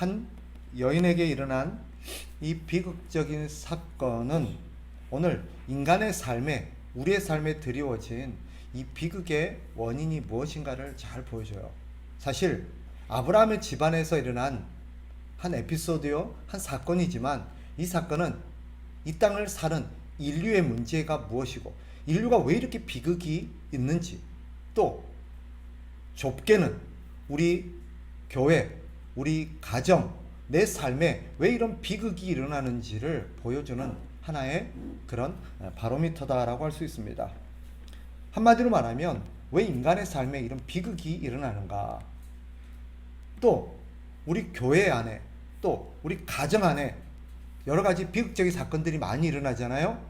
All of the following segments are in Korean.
한 여인에게 일어난 이 비극적인 사건은 오늘 인간의 삶에, 우리의 삶에 드리워진 이 비극의 원인이 무엇인가를 잘 보여줘요. 사실 아브라함의 집안에서 일어난 한 에피소드요, 한 사건이지만 이 사건은 이 땅을 사는 인류의 문제가 무엇이고 인류가 왜 이렇게 비극이 있는지, 또 좁게는 우리 교회, 우리 가정, 내 삶에 왜 이런 비극이 일어나는지를 보여주는 하나의 그런 바로미터다라고 할 수 있습니다. 한마디로 말하면 왜 인간의 삶에 이런 비극이 일어나는가, 또 우리 교회 안에, 또 우리 가정 안에 여러 가지 비극적인 사건들이 많이 일어나잖아요.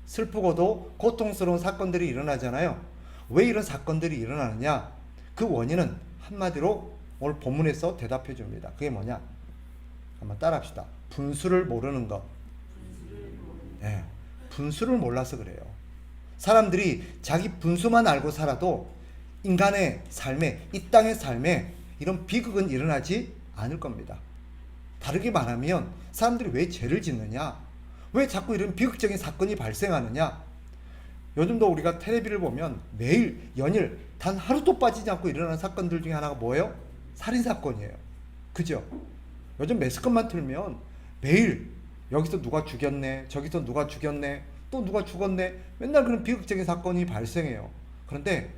슬프고도 고통스러운 사건들이 일어나잖아요. 왜 이런 사건들이 일어나느냐? 그 원인은 한마디로 오늘 본문에서 대답해 줍니다. 그게 뭐냐? 한번 따라 합시다. 분수를 모르는 것. 네, 분수를 몰라서 그래요. 사람들이 자기 분수만 알고 살아도 인간의 삶에, 이 땅의 삶에 이런 비극은 일어나지 않을 겁니다. 다르게 말하면 사람들이 왜 죄를 짓느냐? 왜 자꾸 이런 비극적인 사건이 발생하느냐? 요즘도 우리가 텔레비를 보면 매일 연일 단 하루도 빠지지 않고 일어나는 사건들 중에 하나가 뭐예요? 살인사건이에요. 그죠? 요즘 매스컴만 틀면 매일 여기서 누가 죽였네, 저기서 누가 죽였네, 또 누가 죽었네, 맨날 그런 비극적인 사건이 발생해요. 그런데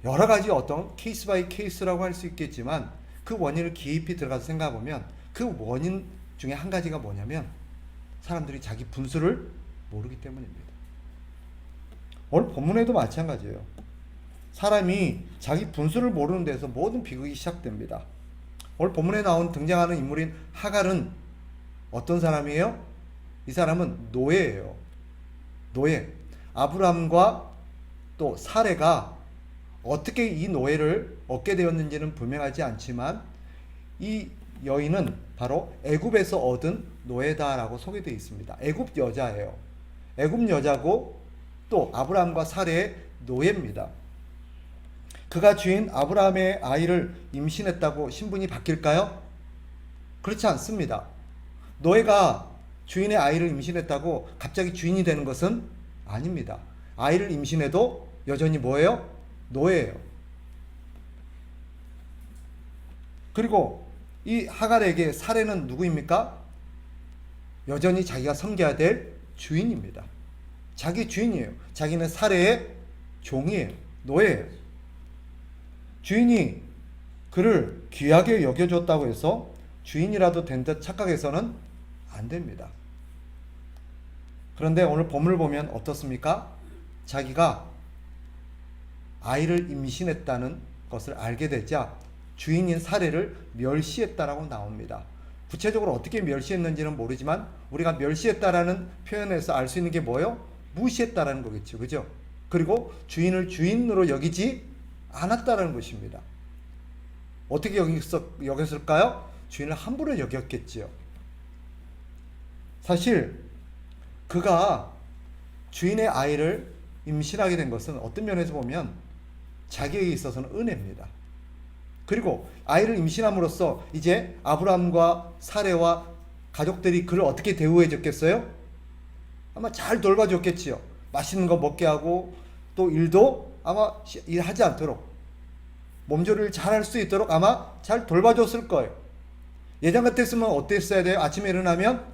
여러 가지 어떤 케이스 바이 케이스라고 할 수 있겠지만 그 원인을 깊이 들어가서 생각해 보면 그 원인 중에 한 가지가 뭐냐면 사람들이 자기 분수를 모르기 때문입니다. 오늘 본문에도 마찬가지예요. 사람이 자기 분수를 모르는 데서 모든 비극이 시작됩니다. 오늘 본문에 등장하는 인물인 하갈은 어떤 사람이에요? 이 사람은 노예예요. 노예. 아브라함과 또 사레가 어떻게 이 노예를 얻게 되었는지는 분명하지 않지만 이 여인은 바로 애굽에서 얻은 노예다라고 소개되어 있습니다. 애굽 여자예요. 애굽 여자고 또 아브라함과 사레의 노예입니다. 그가 주인 아브라함의 아이를 임신했다고 신분이 바뀔까요? 그렇지 않습니다. 노예가 주인의 아이를 임신했다고 갑자기 주인이 되는 것은 아닙니다. 아이를 임신해도 여전히 뭐예요? 노예예요. 그리고 이 하갈에게 사레는 누구입니까? 여전히 자기가 섬겨야 될 주인입니다. 자기 주인이에요. 자기는 사레의 종이에요. 노예예요. 주인이 그를 귀하게 여겨줬다고 해서 주인이라도 된 듯 착각해서는 안 됩니다. 그런데 오늘 본문을 보면 어떻습니까? 자기가 아이를 임신했다는 것을 알게 되자 주인인 사레를 멸시했다라고 나옵니다. 구체적으로 어떻게 멸시했는지는 모르지만 우리가 멸시했다라는 표현에서 알 수 있는 게 뭐예요? 무시했다라는 거겠죠. 그죠? 그리고 주인을 주인으로 여기지 않았다라는 것입니다. 어떻게 여겼을까요? 주인을 함부로 여겼겠지요. 사실 그가 주인의 아이를 임신하게 된 것은 어떤 면에서 보면 자기에게 있어서는 은혜입니다. 그리고 아이를 임신함으로써 이제 아브라함과 사레와 가족들이 그를 어떻게 대우해 줬겠어요? 아마 잘 돌봐줬겠지요. 맛있는 거 먹게 하고 또 일도 아마 일하지 않도록 몸조리를 잘 할 수 있도록 아마 잘 돌봐줬을 거예요. 예전 같았으면 어땠어야 돼요? 아침에 일어나면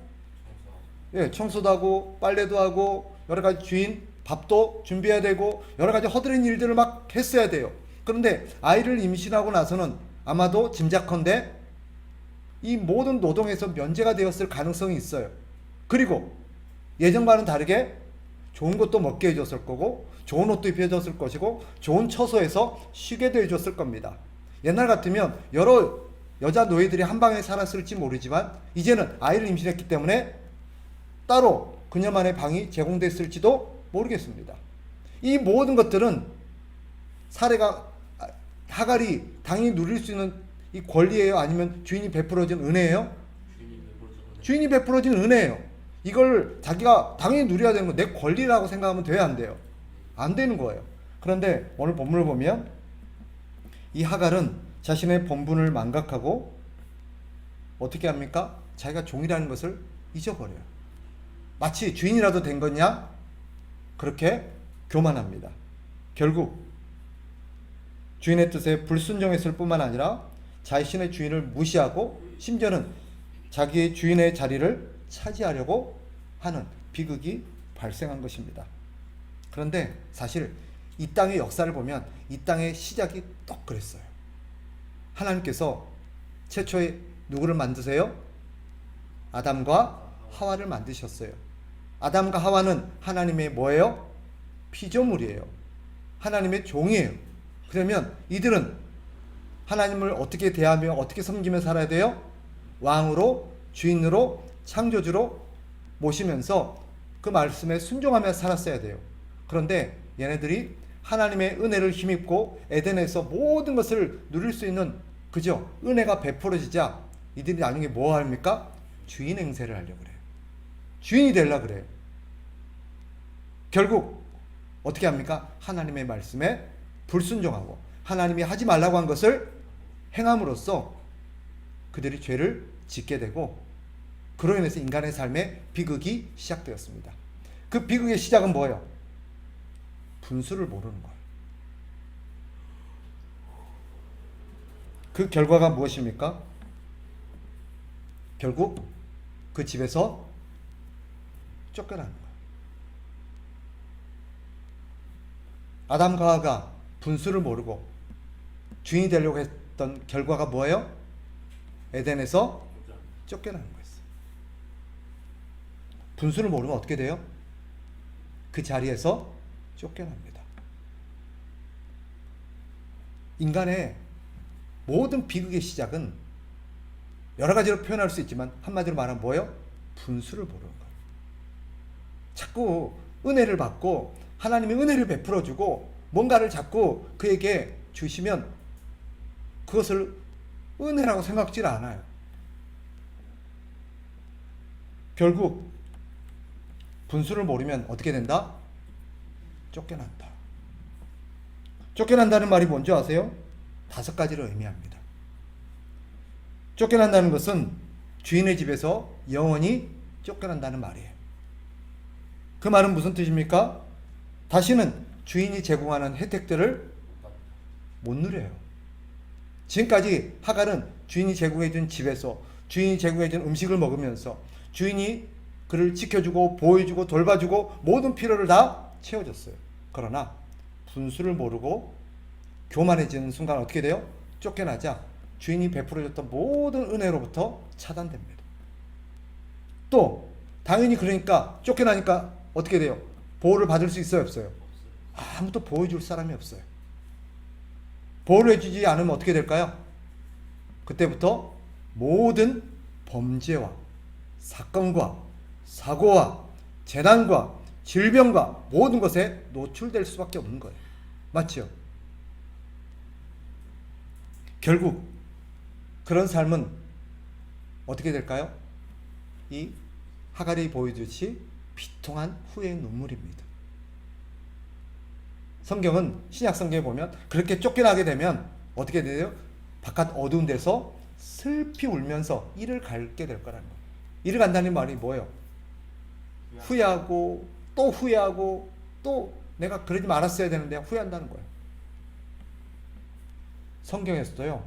청소도 하고 빨래도 하고 여러 가지 주인 밥도 준비해야 되고 여러 가지 허드렛 일들을 막 했어야 돼요. 그런데 아이를 임신하고 나서는 아마도 짐작컨대 이 모든 노동에서 면제가 되었을 가능성이 있어요. 그리고 예전과는 다르게 좋은 것도 먹게 해줬을 거고 좋은 옷도 입혀줬을 것이고 좋은 처소에서 쉬게도 해줬을 겁니다. 옛날 같으면 여러 여자 노예들이 한 방에 살았을지 모르지만 이제는 아이를 임신했기 때문에 따로 그녀만의 방이 제공됐을지도 모르겠습니다. 이 모든 것들은 하갈이 당연히 누릴 수 있는 이 권리예요? 아니면 주인이 베풀어준 은혜예요? 주인이 베풀어준 은혜예요. 이걸 자기가 당연히 누려야 되는 거 내 권리라고 생각하면 돼야 안 돼요? 안 되는 거예요. 그런데 오늘 본문을 보면 이 하갈은 자신의 본분을 망각하고 어떻게 합니까? 자기가 종이라는 것을 잊어버려요. 마치 주인이라도 된 거냐? 그렇게 교만합니다. 결국 주인의 뜻에 불순종했을 뿐만 아니라 자신의 주인을 무시하고 심지어는 자기의 주인의 자리를 차지하려고 하는 비극이 발생한 것입니다. 그런데 사실 이 땅의 역사를 보면 이 땅의 시작이 똑 그랬어요. 하나님께서 최초에 누구를 만드세요? 아담과 하와를 만드셨어요. 아담과 하와는 하나님의 뭐예요? 피조물이에요. 하나님의 종이에요. 그러면 이들은 하나님을 어떻게 대하며 어떻게 섬기며 살아야 돼요? 왕으로, 주인으로, 창조주로 모시면서 그 말씀에 순종하며 살았어야 돼요. 그런데 얘네들이 하나님의 은혜를 힘입고 에덴에서 모든 것을 누릴 수 있는 그죠? 은혜가 베풀어지자 이들이 나중에 뭐 합니까? 주인 행세를 하려고 그래요. 주인이 되려고 그래요. 결국 어떻게 합니까? 하나님의 말씀에 불순종하고 하나님이 하지 말라고 한 것을 행함으로써 그들이 죄를 짓게 되고 그로 인해서 인간의 삶에 비극이 시작되었습니다. 그 비극의 시작은 뭐예요? 분수를 모르는 거예요. 그 결과가 무엇입니까? 결국 그 집에서 쫓겨나는 거예요. 아담과 하와가 분수를 모르고 주인이 되려고 했던 결과가 뭐예요? 에덴에서 쫓겨나는 거였어요. 분수를 모르면 어떻게 돼요? 그 자리에서 쫓겨납니다. 인간의 모든 비극의 시작은 여러 가지로 표현할 수 있지만 한마디로 말하면 뭐예요? 분수를 모르는 거예요. 자꾸 은혜를 받고 하나님이 은혜를 베풀어주고 뭔가를 자꾸 그에게 주시면 그것을 은혜라고 생각지 않아요. 결국 분수를 모르면 어떻게 된다? 쫓겨난다. 쫓겨난다는 말이 뭔지 아세요? 5가지를 의미합니다. 쫓겨난다는 것은 주인의 집에서 영원히 쫓겨난다는 말이에요. 그 말은 무슨 뜻입니까? 다시는 주인이 제공하는 혜택들을 못 누려요. 지금까지 하갈은 주인이 제공해준 집에서 주인이 제공해준 음식을 먹으면서 주인이 그를 지켜주고 보호해주고 돌봐주고 모든 필요를 다 채워줬어요. 그러나 분수를 모르고 교만해지는 순간 어떻게 돼요? 쫓겨나자 주인이 베풀어줬던 모든 은혜로부터 차단됩니다. 또 당연히 그러니까 쫓겨나니까 어떻게 돼요? 보호를 받을 수 있어요? 없어요? 아무도 보호해줄 사람이 없어요. 보호를 해주지 않으면 어떻게 될까요? 그때부터 모든 범죄와 사건과 사고와 재난과 질병과 모든 것에 노출될 수밖에 없는 거예요. 맞죠? 결국 그런 삶은 어떻게 될까요? 이 하갈이 보여주듯이 비통한 후회의 눈물입니다. 성경은 신약 성경에 보면 그렇게 쫓겨나게 되면 어떻게 돼요? 바깥 어두운 데서 슬피 울면서 이를 갈게 될 거라는 거예요. 이를 간다는 말이 뭐예요? 후회하고 또 후회하고 또 내가 그러지 말았어야 되는데 후회한다는 거예요. 성경에서도요.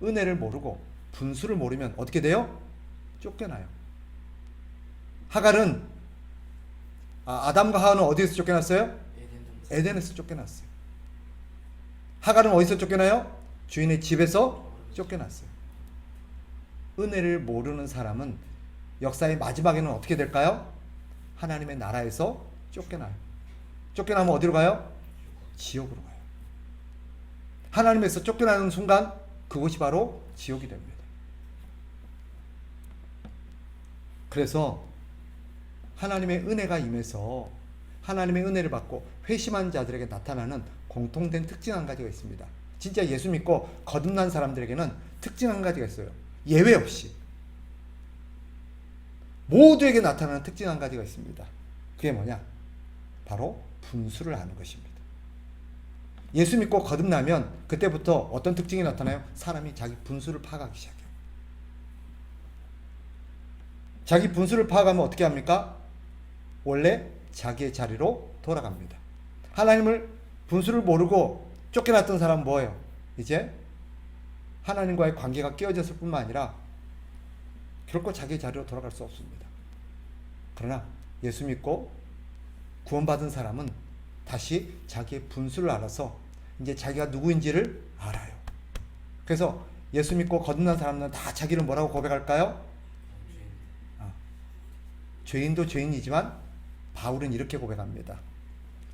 은혜를 모르고 분수를 모르면 어떻게 돼요? 쫓겨나요. 하갈은 아담과 하와는 어디에서 쫓겨났어요? 에덴에서 쫓겨났어요. 하갈은 어디서 쫓겨나요? 주인의 집에서 쫓겨났어요. 은혜를 모르는 사람은 역사의 마지막에는 어떻게 될까요? 하나님의 나라에서 쫓겨나요. 쫓겨나면 어디로 가요? 지옥으로 가요. 하나님에서 쫓겨나는 순간 그곳이 바로 지옥이 됩니다. 그래서 하나님의 은혜가 임해서 하나님의 은혜를 받고 회심한 자들에게 나타나는 공통된 특징 한 가지가 있습니다. 진짜 예수 믿고 거듭난 사람들에게는 특징 한 가지가 있어요. 예외 없이 모두에게 나타나는 특징 한 가지가 있습니다. 그게 뭐냐? 바로 분수를 아는 것입니다. 예수 믿고 거듭나면 그때부터 어떤 특징이 나타나요? 사람이 자기 분수를 파악하기 시작해요. 자기 분수를 파악하면 어떻게 합니까? 원래 자기의 자리로 돌아갑니다. 하나님을 분수를 모르고 쫓겨났던 사람은 뭐예요? 이제 하나님과의 관계가 깨어졌을 뿐만 아니라 결코 자기의 자리로 돌아갈 수 없습니다. 그러나 예수 믿고 구원받은 사람은 다시 자기의 분수를 알아서 이제 자기가 누구인지를 알아요. 그래서 예수 믿고 거듭난 사람은 다 자기를 뭐라고 고백할까요? 죄인도 죄인이지만 바울은 이렇게 고백합니다.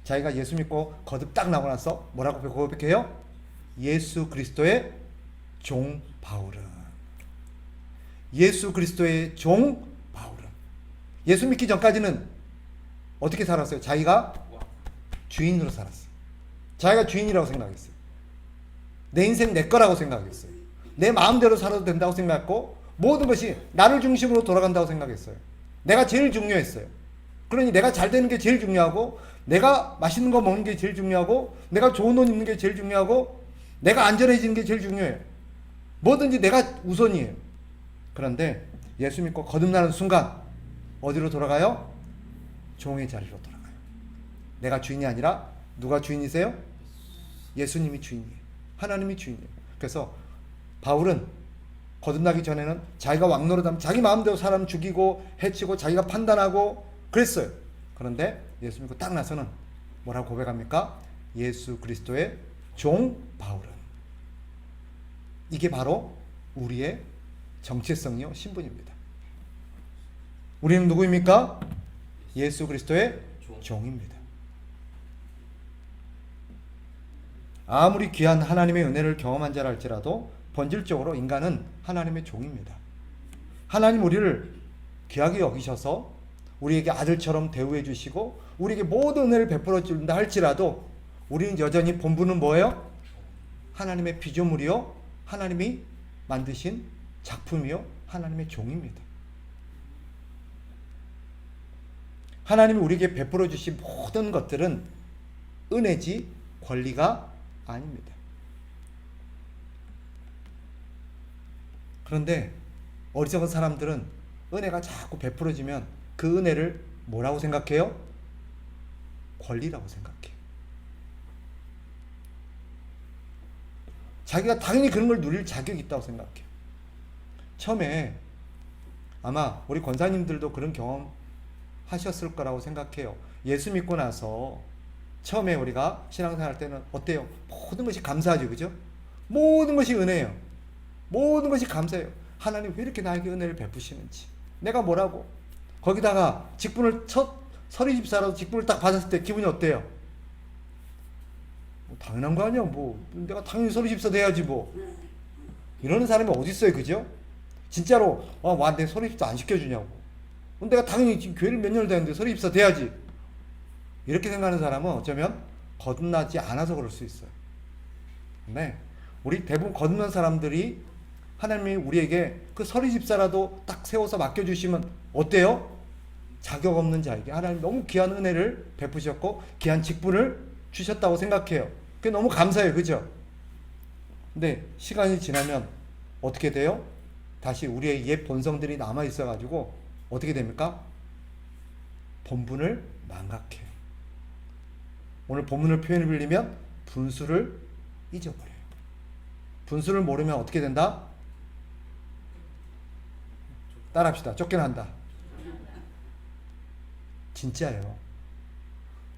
자기가 예수 믿고 거듭 딱 나고 나서 뭐라고 고백해요? 예수 그리스도의 종 바울은. 예수 그리스도의 종 바울은. 예수 믿기 전까지는 어떻게 살았어요? 자기가 주인으로 살았어요. 자기가 주인이라고 생각했어요. 내 인생 내 거라고 생각했어요. 내 마음대로 살아도 된다고 생각했고 모든 것이 나를 중심으로 돌아간다고 생각했어요. 내가 제일 중요했어요. 그러니 내가 잘 되는 게 제일 중요하고, 내가 맛있는 거 먹는 게 제일 중요하고, 내가 좋은 옷 입는 게 제일 중요하고, 내가 안전해지는 게 제일 중요해요. 뭐든지 내가 우선이에요. 그런데 예수 믿고 거듭나는 순간 어디로 돌아가요? 종의 자리로 돌아가요. 내가 주인이 아니라 누가 주인이세요? 예수님이 주인이에요. 하나님이 주인이에요. 그래서 바울은 거듭나기 전에는 자기가 왕노릇하면 자기 마음대로 사람 죽이고 해치고 자기가 판단하고 그랬어요. 그런데 예수 믿고 딱 나서는 뭐라고 고백합니까? 예수 그리스도의 종 바울은. 이게 바로 우리의 정체성이요 신분입니다. 우리는 누구입니까? 예수 그리스도의 종입니다. 아무리 귀한 하나님의 은혜를 경험한 자라 할지라도 본질적으로 인간은 하나님의 종입니다. 하나님 우리를 귀하게 여기셔서 우리에게 아들처럼 대우해 주시고 우리에게 모든 은혜를 베풀어 준다 할지라도 우리는 여전히 본분은 뭐예요? 하나님의 피조물이요, 하나님이 만드신 작품이요, 하나님의 종입니다. 하나님이 우리에게 베풀어 주신 모든 것들은 은혜지 권리가 아닙니다. 그런데 어리석은 사람들은 은혜가 자꾸 베풀어지면 그 은혜를 뭐라고 생각해요? 권리라고 생각해요. 자기가 당연히 그런 걸 누릴 자격이 있다고 생각해요. 처음에 아마 우리 권사님들도 그런 경험 하셨을 거라고 생각해요. 예수 믿고 나서 처음에 우리가 신앙생활 할 때는 어때요? 모든 것이 감사하죠. 그죠? 모든 것이 은혜예요. 모든 것이 감사해요. 하나님 왜 이렇게 나에게 은혜를 베푸시는지. 내가 뭐라고? 거기다가 직분을 서리 집사라도 직분을 딱 받았을 때 기분이 어때요? 뭐 당연한 거 아니야. 뭐 내가 당연히 서리 집사 돼야지 뭐. 이러는 사람이 어디 있어요. 그죠? 진짜로 와 내 서리 집사 안 시켜주냐고. 내가 당연히 지금 교회를 몇 년을 다녔는데 서리 집사 돼야지. 이렇게 생각하는 사람은 어쩌면 거듭나지 않아서 그럴 수 있어요. 네, 우리 대부분 거듭난 사람들이 하나님이 우리에게 그 서리 집사라도 딱 세워서 맡겨주시면 어때요? 자격 없는 자에게 하나님 너무 귀한 은혜를 베푸셨고 귀한 직분을 주셨다고 생각해요. 그게 너무 감사해요. 그죠? 근데 시간이 지나면 어떻게 돼요? 다시 우리의 옛 본성들이 남아 있어가지고 어떻게 됩니까? 본분을 망각해요. 오늘 본문을 표현을 빌리면 분수를 잊어버려요. 분수를 모르면 어떻게 된다? 따라합시다. 쫓겨난다. 진짜예요.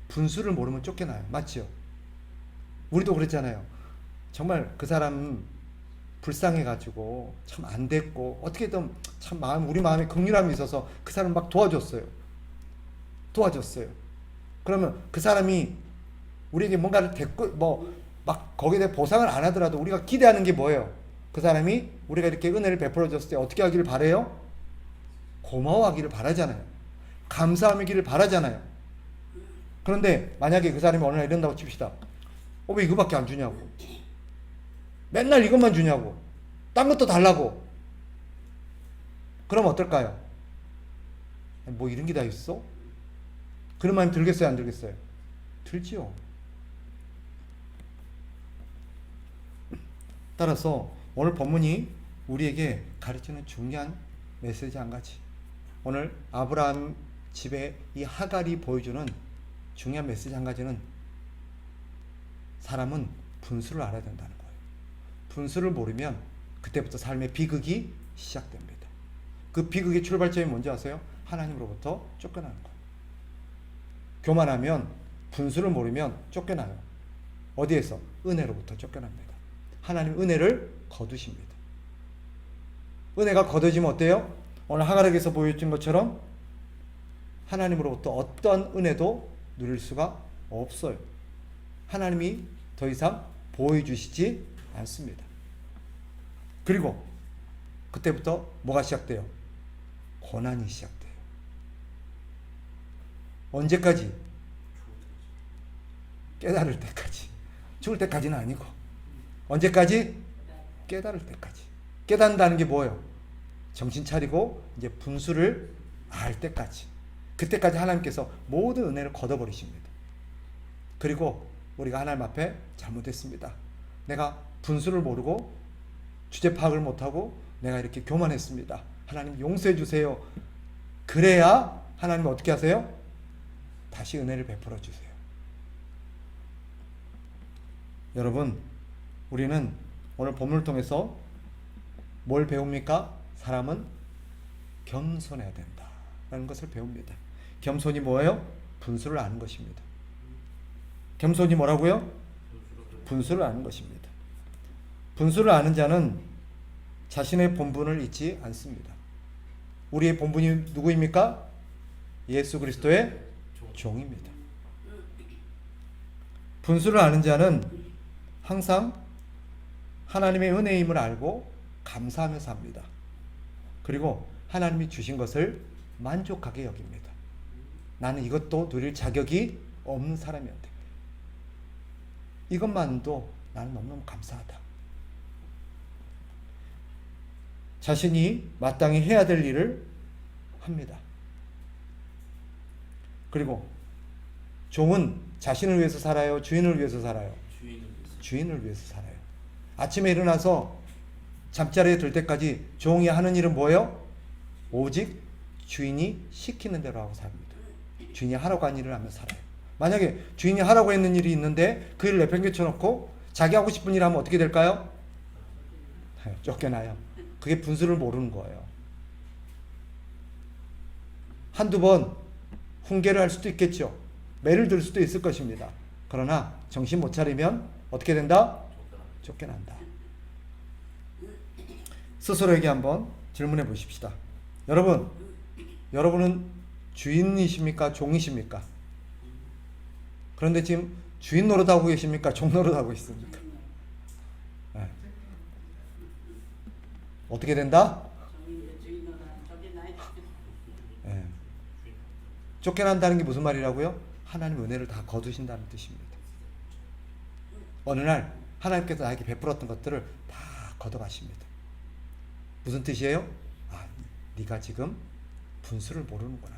분수를 모르면 쫓겨나요. 맞죠? 우리도 그랬잖아요. 정말 그 사람 불쌍해가지고 참 안 됐고 어떻게든 참 우리 마음에 긍휼함이 있어서 그 사람 막 도와줬어요. 그러면 그 사람이 우리에게 뭔가를 막 거기에 대해 보상을 안 하더라도 우리가 기대하는 게 뭐예요? 그 사람이 우리가 이렇게 은혜를 베풀어 줬을 때 어떻게 하기를 바래요? 고마워하기를 바라잖아요. 감사하기를 바라잖아요. 그런데 만약에 그 사람이 어느 날 이런다고 칩시다. 왜 이거밖에 안 주냐고. 맨날 이것만 주냐고. 딴 것도 달라고. 그럼 어떨까요? 뭐 이런 게 다 있어? 그런 마음이 들겠어요, 안 들겠어요? 들지요. 따라서 오늘 본문이 우리에게 가르치는 중요한 메시지 한 가지. 오늘 아브라함 집에 이 하갈이 보여주는 중요한 메시지 한 가지는 사람은 분수를 알아야 된다는 거예요. 분수를 모르면 그때부터 삶의 비극이 시작됩니다. 그 비극의 출발점이 뭔지 아세요? 하나님으로부터 쫓겨나는 거예요. 교만하면 분수를 모르면 쫓겨나요. 어디에서? 은혜로부터 쫓겨납니다. 하나님 은혜를 거두십니다. 은혜가 거둬지면 어때요? 오늘 하갈에게서 보여준 것처럼 하나님으로부터 어떠한 은혜도 누릴 수가 없어요. 하나님이 더 이상 보여주시지 않습니다. 그리고 그때부터 뭐가 시작돼요? 고난이 시작돼요. 언제까지? 깨달을 때까지. 죽을 때까지는 아니고 언제까지? 깨달을 때까지. 깨닫는다는 게 뭐예요? 정신 차리고 이제 분수를 알 때까지. 그때까지 하나님께서 모든 은혜를 걷어버리십니다. 그리고 우리가 하나님 앞에 잘못했습니다. 내가 분수를 모르고 주제 파악을 못하고 내가 이렇게 교만했습니다. 하나님 용서해 주세요. 그래야 하나님 어떻게 하세요? 다시 은혜를 베풀어 주세요. 여러분, 우리는 오늘 본문을 통해서 뭘 배웁니까? 사람은 겸손해야 된다 라는 것을 배웁니다. 겸손이 뭐예요? 분수를 아는 것입니다. 겸손이 뭐라고요? 분수를 아는 것입니다. 분수를 아는 자는 자신의 본분을 잊지 않습니다. 우리의 본분이 누구입니까? 예수 그리스도의 종입니다. 분수를 아는 자는 항상 하나님의 은혜임을 알고 감사하며 삽니다. 그리고 하나님이 주신 것을 만족하게 여깁니다. 나는 이것도 누릴 자격이 없는 사람이었대. 이것만도 나는 너무너무 감사하다. 자신이 마땅히 해야 될 일을 합니다. 그리고 종은 자신을 위해서 살아요? 주인을 위해서 살아요? 주인을 위해서 살아요. 아침에 일어나서 잠자리에 들 때까지 종이 하는 일은 뭐예요? 오직 주인이 시키는 대로 하고 삽니다. 주인이 하라고 한 일을 하며 살아요. 만약에 주인이 하라고 했는 일이 있는데 그 일을 내팽개쳐 놓고 자기 하고 싶은 일 하면 어떻게 될까요? 쫓겨나요. 그게 분수를 모르는 거예요. 한두 번 훈계를 할 수도 있겠죠. 매를 들 수도 있을 것입니다. 그러나 정신 못 차리면 어떻게 된다? 쫓겨난다. 스스로에게 한번 질문해 보십시다. 여러분은 주인이십니까? 종이십니까? 그런데 지금 주인 노릇하고 계십니까? 종 노릇하고 있습니까? 네. 어떻게 된다? 네. 쫓겨난다는 게 무슨 말이라고요? 하나님 은혜를 다 거두신다는 뜻입니다. 어느 날 하나님께서 나에게 베풀었던 것들을 다 걷어가십니다. 무슨 뜻이에요? 아, 네가 지금 분수를 모르는구나.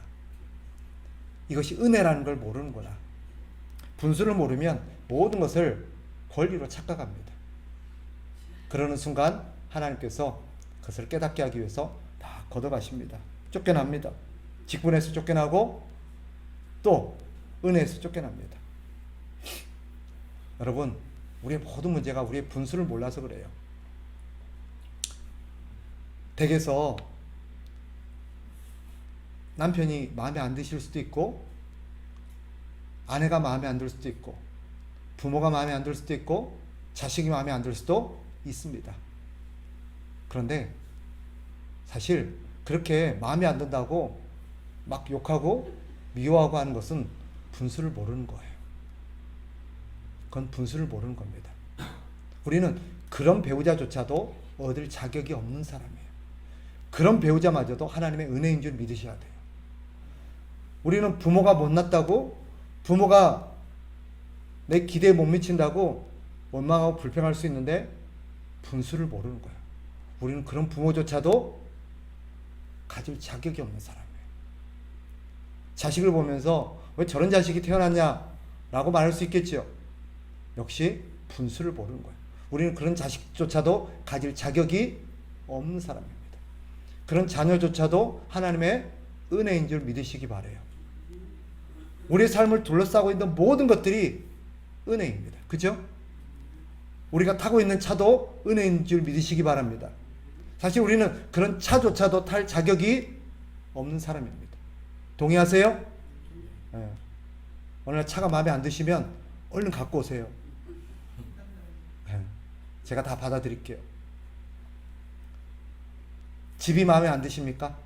이것이 은혜라는 걸 모르는구나. 분수를 모르면 모든 것을 권리로 착각합니다. 그러는 순간 하나님께서 그것을 깨닫게 하기 위해서 다 걷어가십니다. 쫓겨납니다. 직분에서 쫓겨나고 또 은혜에서 쫓겨납니다. 여러분, 우리의 모든 문제가 우리의 분수를 몰라서 그래요. 댁에서 남편이 마음에 안 드실 수도 있고 아내가 마음에 안 들 수도 있고 부모가 마음에 안 들 수도 있고 자식이 마음에 안 들 수도 있습니다. 그런데 사실 그렇게 마음에 안 든다고 막 욕하고 미워하고 하는 것은 분수를 모르는 거예요. 그건 분수를 모르는 겁니다. 우리는 그런 배우자조차도 얻을 자격이 없는 사람이에요. 그런 배우자마저도 하나님의 은혜인 줄 믿으셔야 돼요. 우리는 부모가 못났다고, 부모가 내 기대에 못 미친다고 원망하고 불평할 수 있는데 분수를 모르는 거예요. 우리는 그런 부모조차도 가질 자격이 없는 사람이에요. 자식을 보면서 왜 저런 자식이 태어났냐 라고 말할 수 있겠죠. 역시 분수를 모르는 거예요. 우리는 그런 자식조차도 가질 자격이 없는 사람입니다. 그런 자녀조차도 하나님의 은혜인 줄 믿으시기 바라요. 우리의 삶을 둘러싸고 있는 모든 것들이 은혜입니다. 그죠? 우리가 타고 있는 차도 은혜인 줄 믿으시기 바랍니다. 사실 우리는 그런 차조차도 탈 자격이 없는 사람입니다. 동의하세요? 네. 어느 날 차가 마음에 안 드시면 얼른 갖고 오세요. 네. 제가 다 받아드릴게요. 집이 마음에 안 드십니까?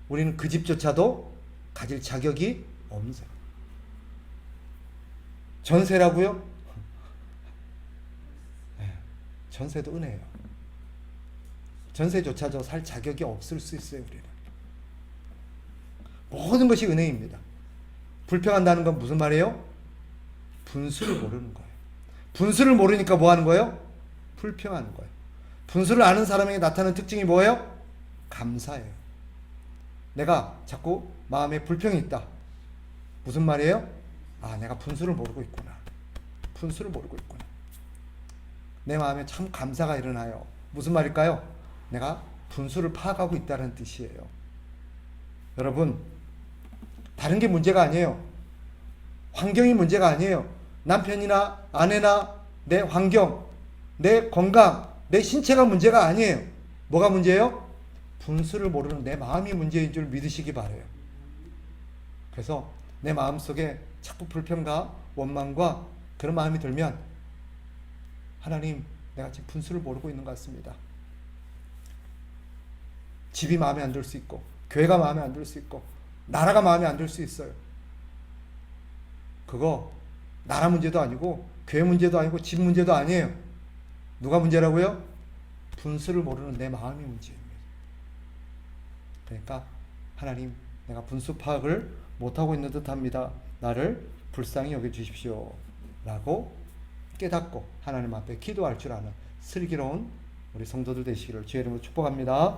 우리는 그 집조차도 가질 자격이 없는 사람. 전세라고요? 네. 전세도 은혜예요. 전세조차도 살 자격이 없을 수 있어요. 우리는 모든 것이 은혜입니다. 불평한다는 건 무슨 말이에요? 분수를 모르는 거예요. 분수를 모르니까 뭐 하는 거예요? 불평하는 거예요. 분수를 아는 사람에게 나타나는 특징이 뭐예요? 감사해요. 내가 자꾸 마음에 불평이 있다. 무슨 말이에요? 아, 내가 분수를 모르고 있구나. 분수를 모르고 있구나. 내 마음에 참 감사가 일어나요. 무슨 말일까요? 내가 분수를 파악하고 있다는 뜻이에요. 여러분, 다른 게 문제가 아니에요. 환경이 문제가 아니에요. 남편이나 아내나 내 환경, 내 건강, 내 신체가 문제가 아니에요. 뭐가 문제예요? 분수를 모르는 내 마음이 문제인 줄 믿으시기 바라요. 그래서 내 마음속에 자꾸 불평과 원망과 그런 마음이 들면 하나님, 내가 지금 분수를 모르고 있는 것 같습니다. 집이 마음에 안 들 수 있고, 교회가 마음에 안 들 수 있고, 나라가 마음에 안 들 수 있어요. 그거 나라 문제도 아니고 교회 문제도 아니고 집 문제도 아니에요. 누가 문제라고요? 분수를 모르는 내 마음이 문제입니다. 그러니까 하나님, 내가 분수 파악을 못하고 있는 듯합니다. 나를 불쌍히 여겨주십시오 라고 깨닫고 하나님 앞에 기도할 줄 아는 슬기로운 우리 성도들 되시기를 주의 이름으로 축복합니다.